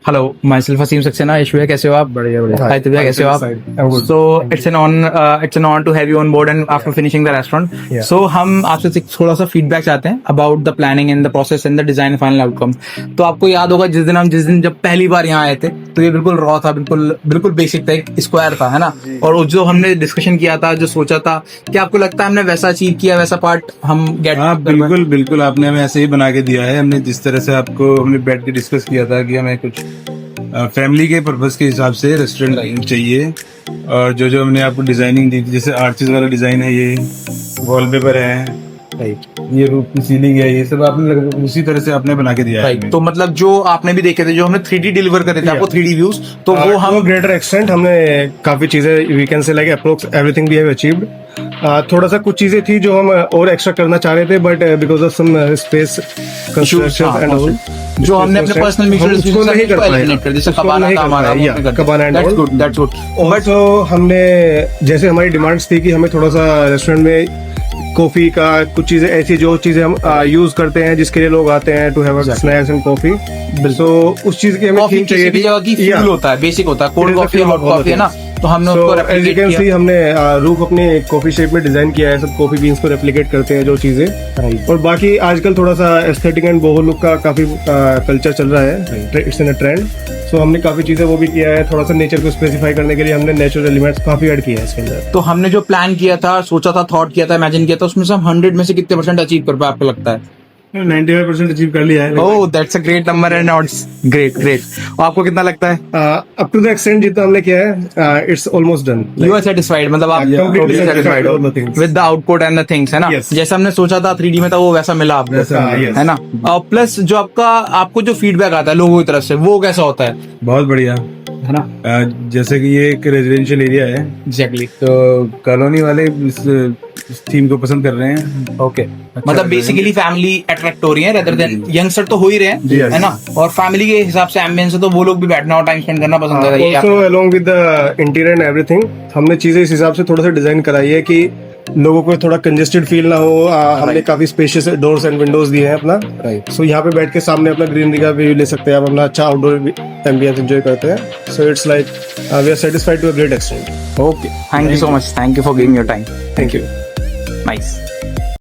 Hello, myself Asim Saxena. Ishwaya, कैसे हो आप? बढ़िया बढ़िया। Hi Divya, कैसे हो आप? I'm good. So it's an honor to have you on board and after finishing the restaurant. Yeah. So हम आपसे थोड़ा सा feedback चाहते हैं about the planning and the process and the design final outcome. तो आपको याद होगा जिस दिन जब पहली बार यहाँ आए थे तो ये बिल्कुल रॉ था, बिल्कुल बेसिक था, एक स्क्वायर था, है ना? और जो हमने डिस्कशन किया था, जो सोचा था, क्या आपको लगता है हमने वैसा अचीव किया, वैसा पार्ट हम गेट? हाँ बिल्कुल बिल्कुल, आपने हमें ऐसे ही बना के दिया है। हमने जिस तरह से आपको हमने बैठ के डिस्कस किया था कि हमें कुछ फैमिली के पर्पस के हिसाब से रेस्टोरेंट चाहिए, और जो जो हमने आपको डिजाइनिंग दी थी, जैसे आर्चिस वाला डिजाइन है, ये वॉलपेपर है, ये रूफ की सीलिंग है, ये सब आपने उसी तरह से आपने बना के दिया है हमें। तो मतलब जो आपने भी देखे थे, जो हमने 3D डिलीवर करे थे आपको 3D व्यूज, तो वो हम ग्रेटर एक्सटेंट हमने काफी चीजें we can say like approx everything we have achieved. थोड़ा सा कुछ चीजें थी जो हम और एक्स्ट्रा करना चाह रहे थे, but because of some space construction and all, जो हमने अपने पर्सनल उसको नहीं कर पाए, जैसे कबाना का हमारा, cabana and all. That's good. But हमने जैसे हमारी डिमांड्स थी कि हमें थोड़ा सा रेस्टोरेंट में कॉफी का कुछ चीजें ऐसी जो चीजें हम यूज करते हैं जिसके लिए लोग आते हैं to have snacks and coffee, तो उस चीज की हमें कॉफी थीम चाहिए थी। जगह की फील होता है, बेसिक होता है, कोल्ड कॉफी हॉट कॉफी है ना, तो हमने उसको रेप्लिकेट किया। हमने रूफ अपने कॉफी शेप में डिजाइन किया है, सब कॉफी बीन्स को रेप्लिकेट करते हैं जो चीजें। और बाकी आजकल थोड़ा सा एस्थेटिक एंड बोहो लुक का काफी कल्चर चल रहा है, इट्स इन अ ट्रेंड। सो हमने काफी चीजें वो भी किया है, थोड़ा सा नेचर को स्पेसिफाई करने के लिए हमने नेचुरल एलिमेंट्स काफी ऐड किया है इसके अंदर। तो हमने जो प्लान किया था, सोचा था, थॉट किया था, इमेजिन किया था, उसमें से हम 100 में से कितने % अचीव कर पाए आपको लगता है? 95% अचीव कर लिया है। Oh that's a great number and not so great. और आपको कितना लगता है? अप टू द एक्सटेंट जितना हमने किया है, it's almost done. You are satisfied, मतलब आप completely सेटिस्फाइड हो satisfied with the things. With the output and the things, है ना? Yes. जैसा हमने सोचा था 3D में था, वो वैसा मिला आपको, yes. है ना? और प्लस जो आपको जो फीडबैक आता है लोगों की तरफ से, वो कैसा होता है, बहुत बढ़िया, है ना? जैसे कि ये एक रेजिडेंशियल एरिया है, एग्जैक्टली। तो कॉलोनी वाले इस थीम को पसंद कर रहे हैं। ओके, मतलब बेसिकली फैमिली अट्रैक्ट हो रही है रेदर देन यंगस्टर, तो हो ही रहे हैं, है ना? और फैमिली के हिसाब से एम्बियंस है, तो वो लोग भी बैठना और टाइम स्पेंड करना पसंद कर रहे हैं। Also along with the interior and everything, हमने चीजें इस हिसाब से थोड़ा सा डिजाइन कराई है कि लोगों को थोड़ा कंजेस्टेड फील ना हो। हमने काफी स्पेशियस डोर्स एंड विंडोज दिए हैं अपना, सो यहाँ पे बैठ के सामने अपना ग्रीनरी का व्यू ले सकते हैं आप, अपना अच्छा आउटडोर एम्बियंस एंजॉय करते हैं। So it's like we are satisfied to a great extent. Okay, thank you so much, thank you for giving your time. Thank you. Nice.